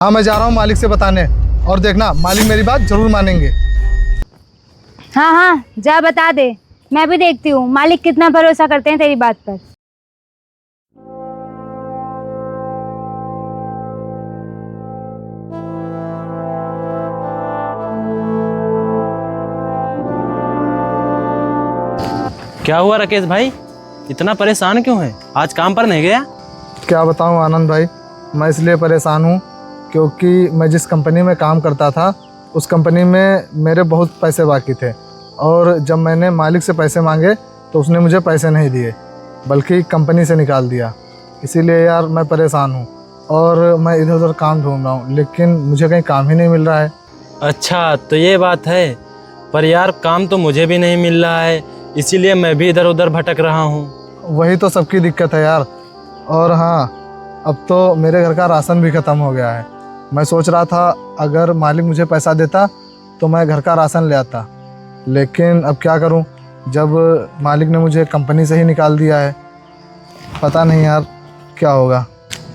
हाँ, मैं जा रहा हूँ मालिक से बताने, और देखना मालिक मेरी बात जरूर मानेंगे। हाँ हाँ, जा बता दे। मैं भी देखती हूँ मालिक कितना भरोसा करते हैं तेरी बात पर। क्या हुआ राकेश भाई, इतना परेशान क्यों है? आज काम पर नहीं गया? क्या बताऊँ आनंद भाई, मैं इसलिए परेशान हूँ क्योंकि मैं जिस कंपनी में काम करता था उस कंपनी में मेरे बहुत पैसे बाकी थे, और जब मैंने मालिक से पैसे मांगे तो उसने मुझे पैसे नहीं दिए बल्कि कंपनी से निकाल दिया। इसीलिए यार मैं परेशान हूँ और मैं इधर उधर काम ढूंढ रहा हूँ, लेकिन मुझे कहीं काम ही नहीं मिल रहा है। अच्छा तो ये बात है, पर यार काम तो मुझे भी नहीं मिल रहा है, इसीलिए मैं भी इधर उधर भटक रहा हूँ। वही तो सबकी दिक्कत है यार। और हाँ, अब तो मेरे घर का राशन भी ख़त्म हो गया है। मैं सोच रहा था अगर मालिक मुझे पैसा देता तो मैं घर का राशन ले आता, लेकिन अब क्या करूं जब मालिक ने मुझे कंपनी से ही निकाल दिया है। पता नहीं यार क्या होगा।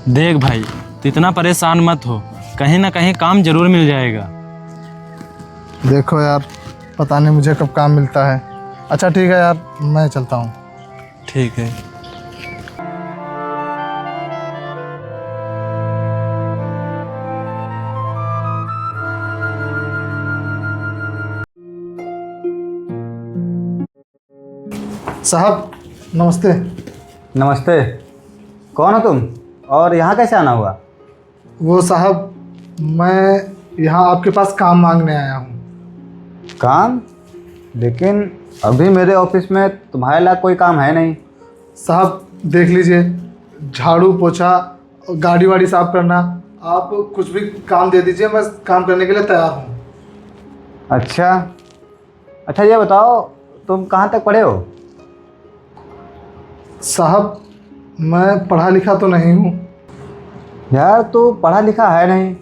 देख भाई, तो इतना परेशान मत हो, कहीं ना कहीं काम जरूर मिल जाएगा। देखो यार, पता नहीं मुझे कब काम मिलता है। अच्छा ठीक है यार, मैं चलता हूँ। ठीक है। साहब नमस्ते। नमस्ते। कौन हो तुम और यहाँ कैसे आना हुआ? वो साहब, मैं यहाँ आपके पास काम मांगने आया हूँ। काम? लेकिन अभी मेरे ऑफिस में तुम्हारे लायक कोई काम है नहीं। साहब देख लीजिए, झाड़ू पोछा गाड़ी वाड़ी साफ करना, आप कुछ भी काम दे दीजिए, मैं काम करने के लिए तैयार हूँ। अच्छा अच्छा, ये बताओ तुम कहाँ तक पढ़े हो? साहब मैं पढ़ा लिखा तो नहीं हूँ। यार तू पढ़ा लिखा है नहीं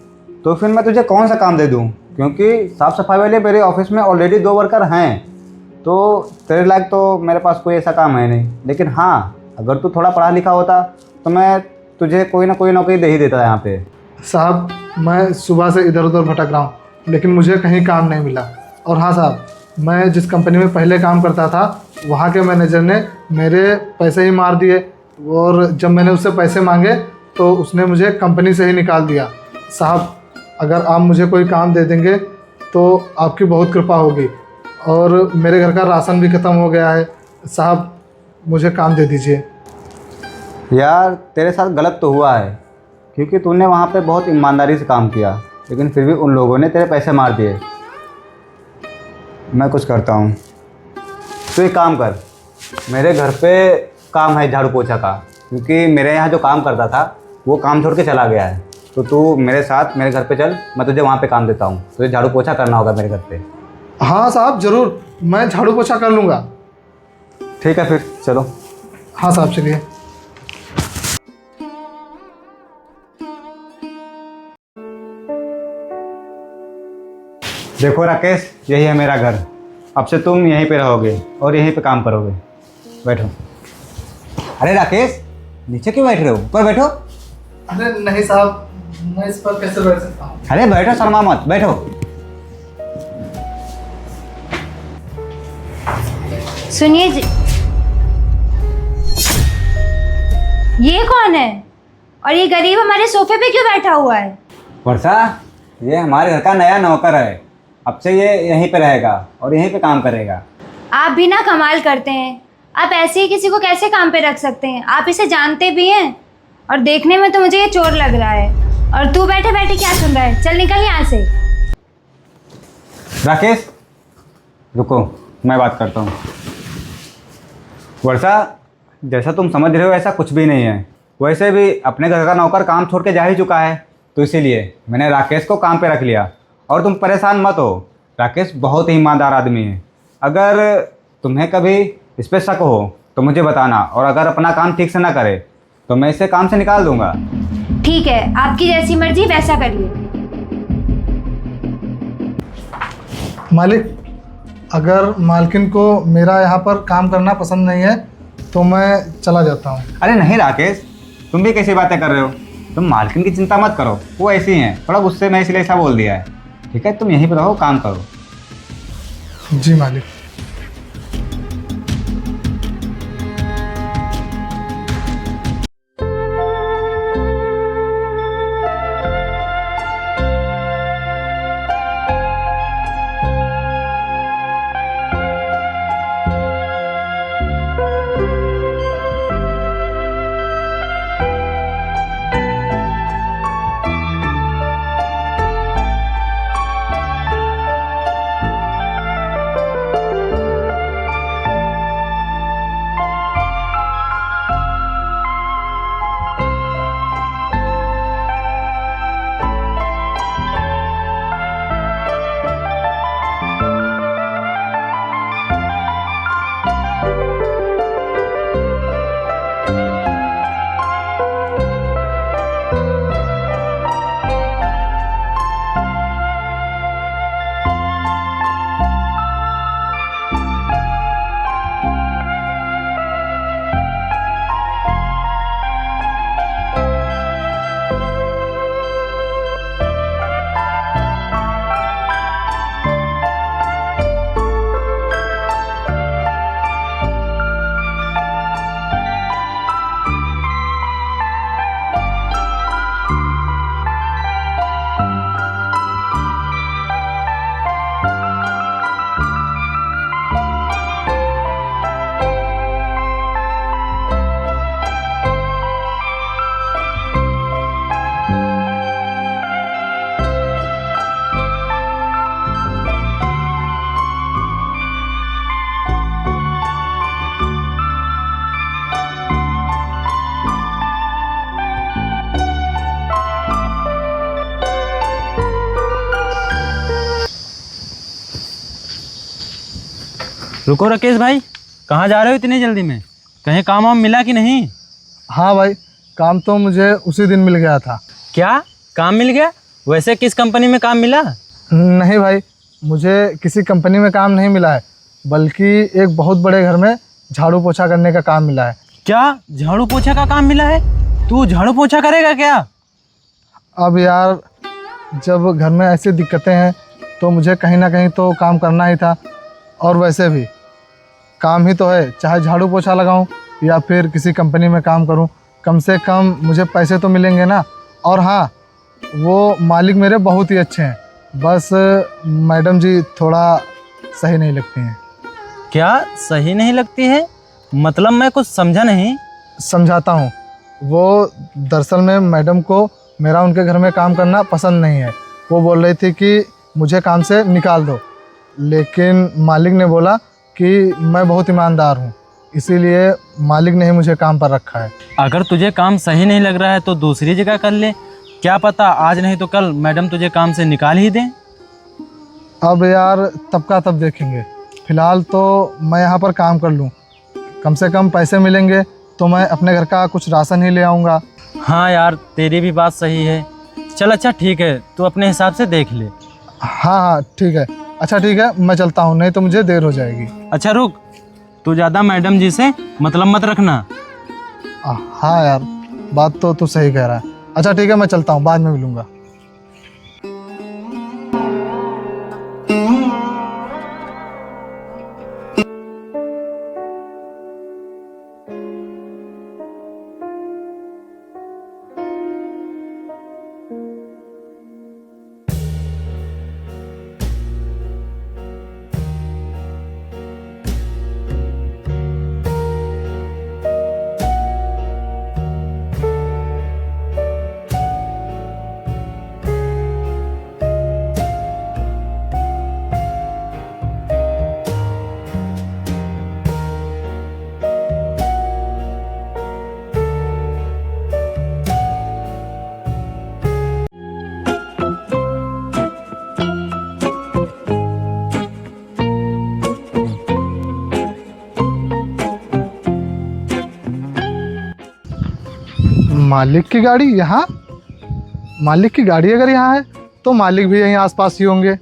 तो फिर मैं तुझे कौन सा काम दे दूँ, क्योंकि साफ़ सफाई वाले मेरे ऑफिस में ऑलरेडी 2 वर्कर हैं, तो तेरे लायक तो मेरे पास कोई ऐसा काम है नहीं। लेकिन हाँ, अगर तू थोड़ा पढ़ा लिखा होता तो मैं तुझे कोई ना कोई नौकरी दे ही देता यहाँ पे। साहब मैं सुबह से इधर उधर भटक रहा हूँ, लेकिन मुझे कहीं काम नहीं मिला। और हाँ साहब, मैं जिस कंपनी में पहले काम करता था वहाँ के मैनेजर ने मेरे पैसे ही मार दिए, और जब मैंने उससे पैसे मांगे तो उसने मुझे कंपनी से ही निकाल दिया। साहब अगर आप मुझे कोई काम दे देंगे तो आपकी बहुत कृपा होगी, और मेरे घर का राशन भी ख़त्म हो गया है। साहब मुझे काम दे दीजिए। यार तेरे साथ गलत तो हुआ है, क्योंकि तूने वहाँ पे बहुत ईमानदारी से काम किया, लेकिन फिर भी उन लोगों ने तेरे पैसे मार दिए। मैं कुछ करता हूँ, तू एक काम कर, मेरे घर पे काम है झाड़ू पोछा का, क्योंकि मेरे यहाँ जो काम करता था वो काम छोड़ के चला गया है। तो तू मेरे साथ मेरे घर पे चल, मैं तुझे वहाँ पे काम देता हूँ। तुझे झाड़ू पोछा करना होगा मेरे घर पे। हाँ साहब ज़रूर, मैं झाड़ू पोछा कर लूँगा। ठीक है फिर चलो। हाँ साहब चलिए। देखो राकेश, यही है मेरा घर। अब से तुम यहीं पे रहोगे और यहीं पे काम करोगे। बैठो। अरे राकेश, नीचे क्यों बैठ रहे हो? ऊपर बैठो। अरे नहीं साहब, मैं इस पर कैसे बैठ सकता हूँ? अरे बैठो, शर्मा मत, बैठो। सुनिए जी, ये कौन है और ये गरीब हमारे सोफे पे क्यों बैठा हुआ है? वर्षा, ये हमारे घर का नया नौकर है। अब से ये यहीं पे रहेगा और यहीं पे काम करेगा। आप भी ना कमाल करते हैं। आप ऐसे ही किसी को कैसे काम पे रख सकते हैं? आप इसे जानते भी हैं, और देखने में तो मुझे ये चोर लग रहा है। और तू बैठे बैठे क्या सुन रहा है? चल निकल यहाँ से। राकेश रुको, मैं बात करता हूँ। वर्षा, जैसा तुम समझ रहे हो ऐसा कुछ भी नहीं है। वैसे भी अपने घर का नौकर काम छोड़ के जा ही चुका है, तो इसीलिए मैंने राकेश को काम पे रख लिया। और तुम परेशान मत हो, राकेश बहुत ही ईमानदार आदमी है। अगर तुम्हें कभी इस पर शक हो तो मुझे बताना, और अगर अपना काम ठीक से ना करे तो मैं इसे काम से निकाल दूंगा। ठीक है, आपकी जैसी मर्जी वैसा करिए। मालिक, अगर मालकिन को मेरा यहाँ पर काम करना पसंद नहीं है तो मैं चला जाता हूँ। अरे नहीं राकेश, तुम भी कैसी बातें कर रहे हो? तुम मालकिन की चिंता मत करो, वो ऐसी हैं, थोड़ा गुस्से में इसलिए ऐसा बोल दिया है। ठीक है, तुम यहीं पर रहो, काम करो। जी मालिक। रुको राकेश भाई, कहाँ जा रहे हो इतनी जल्दी में? कहीं काम वाम मिला कि नहीं? हाँ भाई, काम तो मुझे उसी दिन मिल गया था। क्या काम मिल गया? वैसे किस कंपनी में काम मिला? नहीं भाई, मुझे किसी कंपनी में काम नहीं मिला है, बल्कि एक बहुत बड़े घर में झाड़ू पोछा करने का काम मिला है। क्या झाड़ू पोछा का काम मिला है? तू झाड़ू पोछा करेगा क्या? अब यार, जब घर में ऐसी दिक्कतें हैं तो मुझे कहीं ना कहीं तो काम करना ही था। और वैसे भी काम ही तो है, चाहे झाड़ू पोछा लगाऊं या फिर किसी कंपनी में काम करूं, कम से कम मुझे पैसे तो मिलेंगे ना। और हाँ, वो मालिक मेरे बहुत ही अच्छे हैं, बस मैडम जी थोड़ा सही नहीं लगती हैं। क्या सही नहीं लगती है? मतलब मैं कुछ समझा नहीं। समझाता हूँ। वो दरअसल में मैडम को मेरा उनके घर में काम करना पसंद नहीं है। वो बोल रही थी कि मुझे काम से निकाल दो, लेकिन मालिक ने बोला कि मैं बहुत ईमानदार हूँ, इसीलिए मालिक ने ही मुझे काम पर रखा है। अगर तुझे काम सही नहीं लग रहा है तो दूसरी जगह कर ले, क्या पता आज नहीं तो कल मैडम तुझे काम से निकाल ही दें। अब यार, तब का तब देखेंगे। फ़िलहाल तो मैं यहाँ पर काम कर लूँ, कम से कम पैसे मिलेंगे तो मैं अपने घर का कुछ राशन ही ले आऊँगा। हाँ यार, तेरी भी बात सही है। चल अच्छा ठीक है, तू अपने हिसाब से देख ले। हाँ हाँ ठीक है। अच्छा ठीक है, मैं चलता हूँ, नहीं तो मुझे देर हो जाएगी। अच्छा रुक, तू ज़्यादा मैडम जी से मतलब मत रखना। हाँ यार, बात तो तू सही कह रहा है। अच्छा ठीक है, मैं चलता हूँ, बाद में मिलूँगा। मालिक की गाड़ी यहाँ? मालिक की गाड़ी अगर यहाँ है तो मालिक भी यहीं आसपास ही होंगे।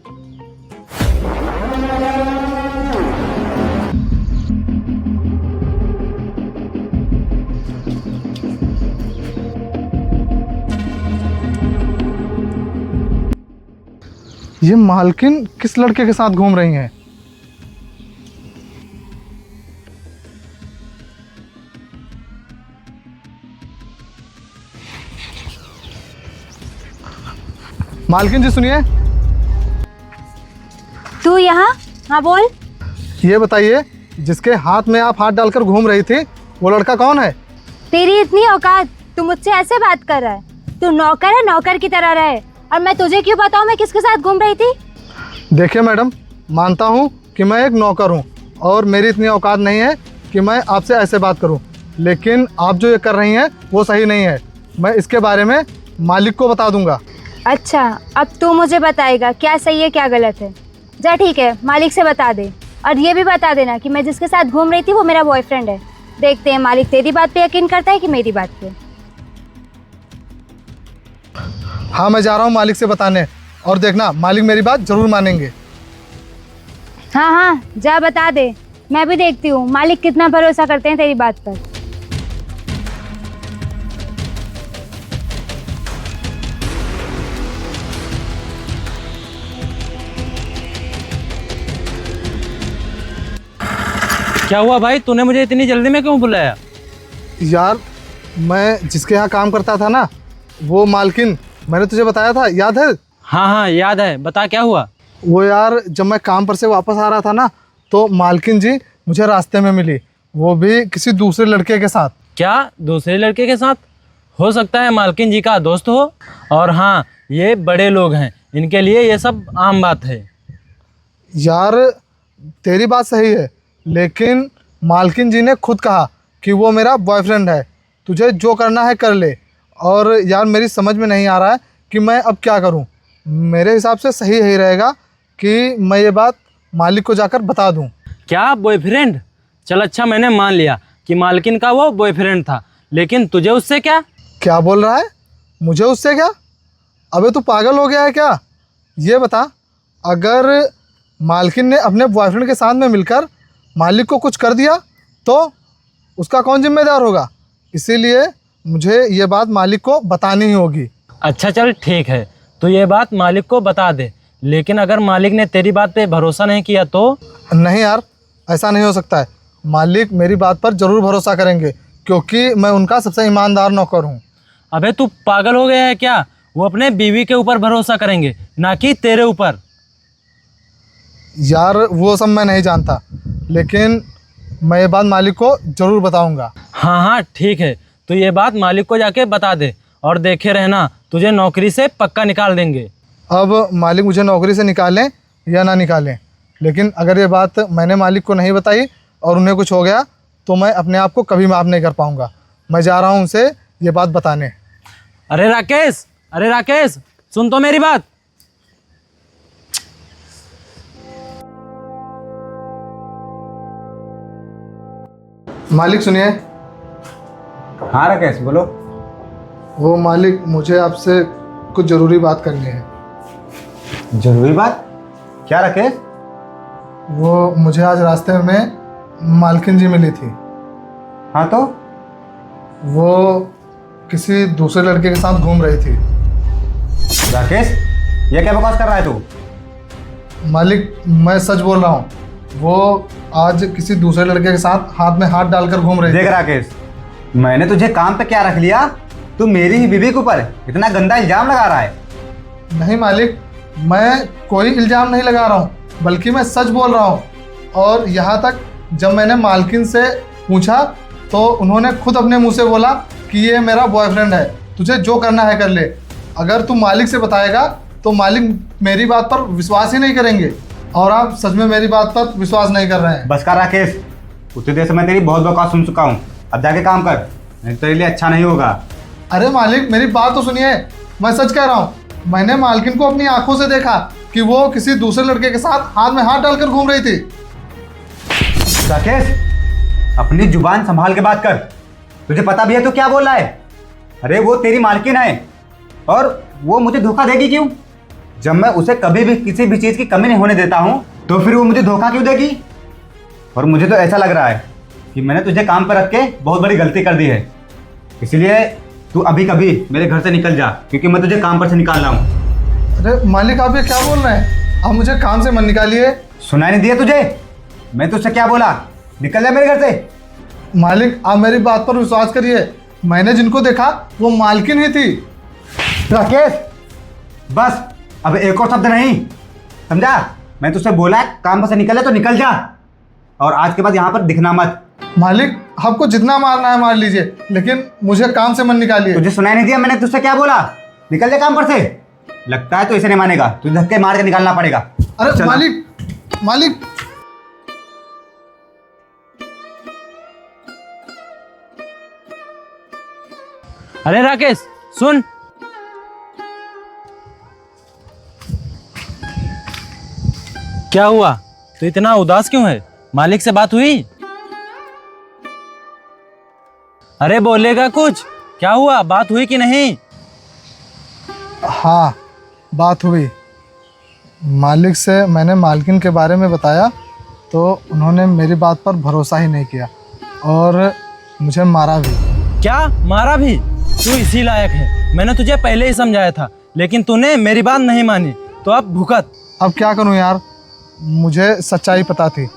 ये मालकिन किस लड़के के साथ घूम रही हैं? मालकिन जी सुनिए। तू यहाँ? हाँ बोल। ये बताइए, जिसके हाथ में आप हाथ डालकर घूम रही थी वो लड़का कौन है? तेरी इतनी औकात, तू मुझसे ऐसे बात कर रहा है? तू नौकर है, नौकर की तरह रहे। और मैं तुझे क्यों बताऊँ मैं किसके साथ घूम रही थी? देखिए मैडम, मानता हूँ कि मैं एक नौकर हूँ और मेरी इतनी औकात नहीं है कि मैं आपसे ऐसे बात करूँ, लेकिन आप जो ये कर रही हैं वो सही नहीं है। मैं इसके बारे में मालिक को बता दूंगा। अच्छा, अब तू मुझे बताएगा क्या सही है क्या गलत है। जा ठीक है, मालिक से बता दे। और ये भी बता देना कि मैं जिसके साथ घूम रही थी वो मेरा बॉयफ्रेंड है। देखते हैं मालिक तेरी बात पे यकीन करता है कि मेरी बात पे। हाँ, मैं जा रहा हूँ मालिक से बताने, और देखना मालिक मेरी बात जरूर मानेंगे। हाँ हाँ, जा बता दे। मैं भी देखती हूँ मालिक कितना भरोसा करते हैं तेरी बात पर। क्या हुआ भाई, तूने मुझे इतनी जल्दी में क्यों बुलाया? यार, मैं जिसके यहाँ काम करता था ना, वो मालकिन, मैंने तुझे बताया था, याद है? हाँ हाँ याद है, बता क्या हुआ? वो यार, जब मैं काम पर से वापस आ रहा था ना, तो मालकिन जी मुझे रास्ते में मिली, वो भी किसी दूसरे लड़के के साथ। क्या दूसरे लड़के के साथ? हो सकता है मालकिन जी का दोस्त हो। और हाँ, ये बड़े लोग हैं, इनके लिए ये सब आम बात है। यार, तेरी बात सही है, लेकिन मालकिन जी ने खुद कहा कि वो मेरा बॉयफ्रेंड है, तुझे जो करना है कर ले। और यार, मेरी समझ में नहीं आ रहा है कि मैं अब क्या करूं। मेरे हिसाब से सही यही रहेगा कि मैं ये बात मालिक को जाकर बता दूं। क्या बॉयफ्रेंड? चल अच्छा, मैंने मान लिया कि मालकिन का वो बॉयफ्रेंड था, लेकिन तुझे उससे क्या? क्या बोल रहा है? मुझे उससे क्या? अबे तू पागल हो गया है क्या? ये बता, अगर मालकिन ने अपने बॉयफ्रेंड के साथ में मिलकर मालिक को कुछ कर दिया तो उसका कौन जिम्मेदार होगा? इसीलिए मुझे ये बात मालिक को बतानी ही होगी। अच्छा चल ठीक है, तो ये बात मालिक को बता दे, लेकिन अगर मालिक ने तेरी बात पे भरोसा नहीं किया तो? नहीं यार, ऐसा नहीं हो सकता है। मालिक मेरी बात पर ज़रूर भरोसा करेंगे, क्योंकि मैं उनका सबसे ईमानदार नौकर हूँ। अबे तू पागल हो गया है क्या? वो अपने बीवी के ऊपर भरोसा करेंगे, ना कि तेरे ऊपर। यार, वो सब मैं नहीं जानता, लेकिन मैं ये बात मालिक को ज़रूर बताऊँगा। हाँ हाँ ठीक है, तो ये बात मालिक को जाके बता दे, और देखे रहना तुझे नौकरी से पक्का निकाल देंगे। अब मालिक मुझे नौकरी से निकालें या ना निकालें, लेकिन अगर ये बात मैंने मालिक को नहीं बताई और उन्हें कुछ हो गया तो मैं अपने आप को कभी माफ़ नहीं कर पाऊँगा। मैं जा रहा हूँ उनसे ये बात बताने। अरे राकेश, अरे राकेश, सुन तो मेरी बात। मालिक सुनिए। हाँ राकेश बोलो। वो मालिक, मुझे आपसे कुछ ज़रूरी बात करनी है। जरूरी बात? क्या राकेश? वो मुझे आज रास्ते में मालकिन जी मिली थी। हाँ तो? वो किसी दूसरे लड़के के साथ घूम रही थी। राकेश, ये क्या बकवास कर रहा है तू? मालिक, मैं सच बोल रहा हूँ, वो आज किसी दूसरे लड़के के साथ हाथ में हाथ डालकर घूम रही देख थी। राकेश, मैंने तुझे काम पे क्या रख लिया? तू मेरी ही बीवी के ऊपर इतना गंदा इल्जाम लगा रहा है। नहीं मालिक, मैं कोई इल्ज़ाम नहीं लगा रहा हूँ, बल्कि मैं सच बोल रहा हूँ। और यहाँ तक जब मैंने मालकिन से पूछा तो उन्होंने खुद अपने मुंह से बोला कि ये मेरा बॉयफ्रेंड है, तुझे जो करना है कर ले। अगर तू मालिक से बताएगा तो मालिक मेरी बात पर विश्वास ही नहीं करेंगे, और आप सच में मेरी बात पर विश्वास नहीं कर रहे हैं। बस कर राकेश, उतनी देर से मैं तेरी बहुत बकवास सुन चुका हूँ। अब जाके काम कर, नहीं तो तेरे लिए अच्छा नहीं होगा। अरे मालिक, मेरी बात तो सुनिए, मैं सच कह रहा हूँ। मैंने मालकिन को अपनी आंखों से देखा कि वो किसी दूसरे लड़के के साथ हाथ में हाथ डालकर घूम रही थी। राकेश, अपनी जुबान संभाल के बात कर। तुझे पता भी है तो क्या बोल रहा है? अरे वो तेरी मालकिन है, और वो मुझे धोखा देगी क्यों? जब मैं उसे कभी भी किसी भी चीज़ की कमी नहीं होने देता हूँ तो फिर वो मुझे धोखा क्यों देगी? और मुझे तो ऐसा लग रहा है कि मैंने तुझे काम पर रख के बहुत बड़ी गलती कर दी है। इसलिए तू अभी कभी मेरे घर से निकल जा, क्योंकि मैं तुझे काम पर से निकाल रहा हूँ। अरे मालिक, आप ये क्या बोल रहे हैं? आप मुझे काम से मत निकालिए। सुनाई नहीं दिया तुझे? मैं तुझसे क्या बोला? निकल जा मेरे घर से। मालिक, आप मेरी बात पर विश्वास करिए, मैंने जिनको देखा वो मालकिन ही थी। राकेश, बस अब एक और शब्द नहीं, समझा? मैं तुझसे बोला है काम पर से निकल जा तो निकल जा, और आज के बाद यहाँ पर दिखना मत। मालिक, आपको जितना मारना है मार लीजिए, लेकिन मुझे काम से मत निकालिए। तुझे सुनाई नहीं दिया मैंने तुझसे क्या बोला? निकल जा काम पर से। लगता है तो इसे नहीं मानेगा, तुझे धक्के मार के निकालना पड़ेगा। अरे चल। मालिक, अरे राकेश सुन, क्या हुआ? तो इतना उदास क्यों है? मालिक से बात हुई? अरे बोलेगा कुछ, क्या हुआ? बात हुई कि नहीं? हाँ बात हुई। मालिक से मैंने मालकिन के बारे में बताया तो उन्होंने मेरी बात पर भरोसा ही नहीं किया और मुझे मारा भी। क्या मारा भी? तू इसी लायक है, मैंने तुझे पहले ही समझाया था, लेकिन तूने मेरी बात नहीं मानी, तो अब भुगत। अब क्या करूं यार, मुझे सच्चाई पता थी,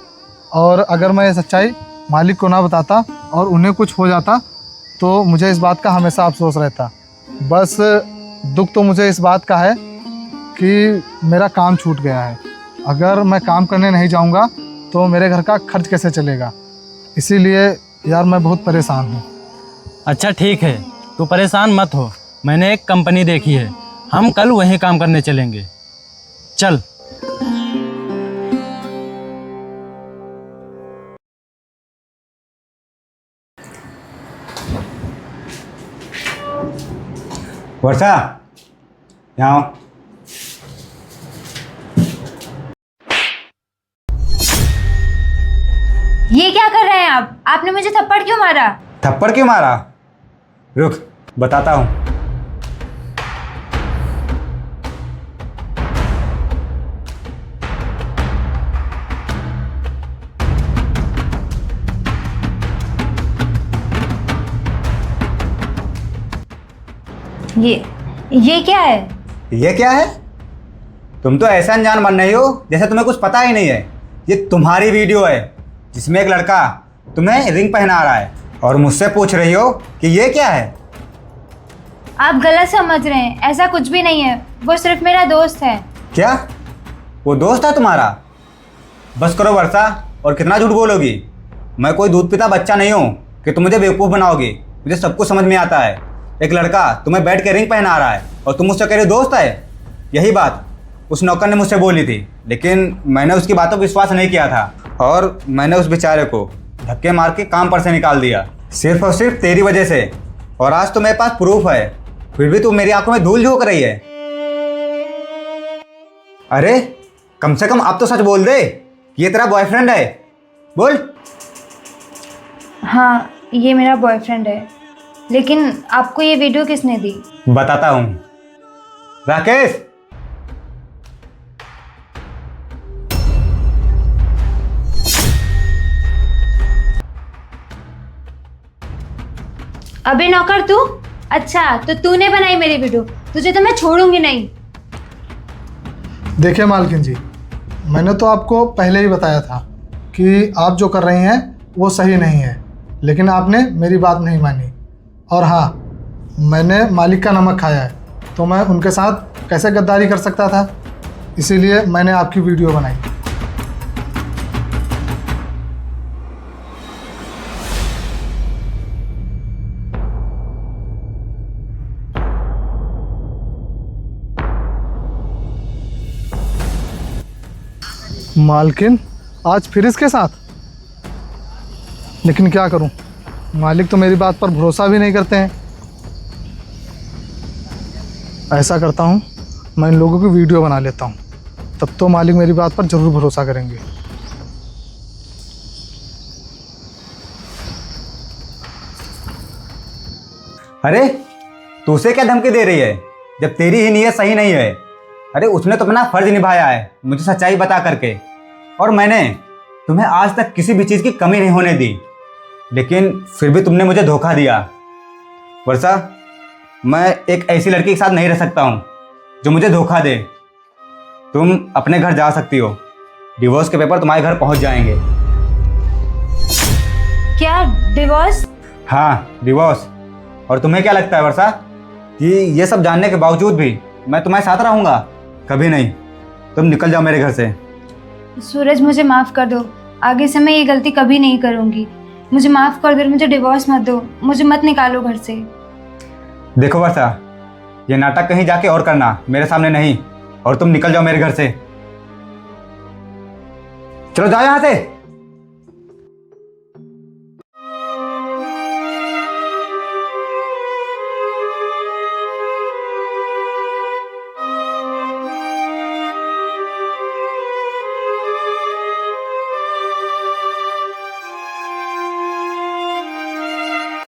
और अगर मैं ये सच्चाई मालिक को ना बताता और उन्हें कुछ हो जाता तो मुझे इस बात का हमेशा अफसोस रहता। बस दुख तो मुझे इस बात का है कि मेरा काम छूट गया है। अगर मैं काम करने नहीं जाऊंगा तो मेरे घर का खर्च कैसे चलेगा? इसीलिए यार मैं बहुत परेशान हूँ। अच्छा ठीक है, तू परेशान मत हो, मैंने एक कंपनी देखी है, हम कल वहीं काम करने चलेंगे। चल। वर्षा, यहाँ आओ। ये क्या कर रहे हैं आप? आपने मुझे थप्पड़ क्यों मारा? थप्पड़ क्यों मारा? रुक, बताता हूँ। ये क्या है? ये क्या है? तुम तो ऐसा अनजान बन रही हो जैसे तुम्हें कुछ पता ही नहीं है। ये तुम्हारी वीडियो है जिसमें एक लड़का तुम्हें रिंग पहना रहा है और मुझसे पूछ रही हो कि ये क्या है। आप गलत समझ रहे हैं, ऐसा कुछ भी नहीं है, वो सिर्फ मेरा दोस्त है। क्या वो दोस्त है तुम्हारा? बस करो वर्षा, और कितना झूठ बोलोगी? मैं कोई दूध पीता बच्चा नहीं हूँ कि तुम मुझे बेवकूफ़ बनाओगी। मुझे सब कुछ समझ में आता है। एक लड़का तुम्हें बैठ के रिंग पहना रहा है और तुम मुझसे कह रहे हो दोस्त है। यही बात उस नौकर ने मुझसे बोली थी, लेकिन मैंने उसकी बातों पर विश्वास नहीं किया था और मैंने उस बेचारे को धक्के मार के काम पर से निकाल दिया, सिर्फ और सिर्फ तेरी वजह से। और आज तो मेरे पास प्रूफ है, फिर भी तू मेरी आंखों में धूल झोंक रही है। अरे कम से कम अब तो सच बोल दे, ये तेरा बॉयफ्रेंड है। बोल। हाँ ये मेरा बॉयफ्रेंड है, लेकिन आपको ये वीडियो किसने दी? बताता हूँ। राकेश, अबे नौकर तू? अच्छा तो तूने बनाई मेरी वीडियो, तुझे तो मैं छोड़ूंगी नहीं। देखिए मालकिन जी, मैंने तो आपको पहले ही बताया था कि आप जो कर रही हैं वो सही नहीं है, लेकिन आपने मेरी बात नहीं मानी। और हाँ, मैंने मालिक का नमक खाया है, तो मैं उनके साथ कैसे गद्दारी कर सकता था, इसीलिए मैंने आपकी वीडियो बनाई। मालकिन आज फिर इसके साथ? लेकिन क्या करूं, मालिक तो मेरी बात पर भरोसा भी नहीं करते हैं। ऐसा करता हूं, मैं इन लोगों की वीडियो बना लेता हूं, तब तो मालिक मेरी बात पर ज़रूर भरोसा करेंगे। अरे तू उसे क्या धमकी दे रही है जब तेरी ही नीयत सही नहीं है? अरे उसने तो अपना फर्ज निभाया है मुझे सच्चाई बता करके, और मैंने तुम्हें आज तक किसी भी चीज़ की कमी नहीं होने दी, लेकिन फिर भी तुमने मुझे धोखा दिया। वर्षा, मैं एक ऐसी लड़की के साथ नहीं रह सकता हूँ जो मुझे धोखा दे। तुम अपने घर जा सकती हो। डिवोर्स के पेपर तुम्हारे घर पहुंच जाएंगे। क्या डिवोर्स? हाँ, डिवोर्स। और तुम्हें क्या लगता है वर्षा कि ये सब जानने के बावजूद भी मैं तुम्हारे साथ रहूँगा? कभी नहीं। तुम निकल जाओ मेरे घर से। सूरज, मुझे माफ़ कर दो, आगे से मैं ये गलती कभी नहीं करूँगी। मुझे माफ़ कर दो, मुझे डिवोर्स मत दो, मुझे मत निकालो घर से। देखो वर्षा, ये नाटक कहीं जाके और करना, मेरे सामने नहीं। और तुम निकल जाओ मेरे घर से। चलो जाओ यहाँ से।